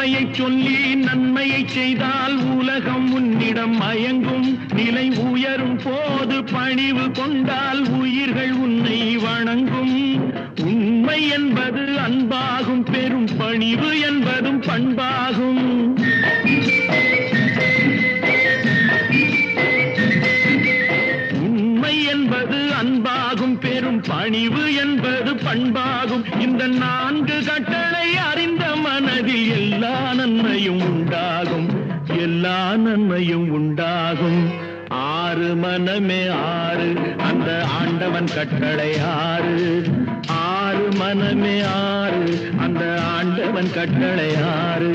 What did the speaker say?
உண்மையை சொல்லி நன்மையை செய்தால் உலகம் உன்னிடம் மயங்கும். நிலை உயரும் போது பணிவு கொண்டால் உயிர்கள் உன்னை வணங்கும். உண்மை என்பது அன்பாகும், பெரும் பணிவு என்பதும் பண்பாகும். உண்மை என்பது அன்பாகும், பெரும் பணிவு என்பது பண்பாகும். இந்த 4 கட்டளை அறிந்த மனதில் எல்லா நன்மையும் உண்டாகும், எல்லா நன்மையும் உண்டாகும். 6 மனமே 6, அந்த ஆண்டவன் கட்டளை 6. 6 மனமே 6, அந்த ஆண்டவன் கட்டளை 6.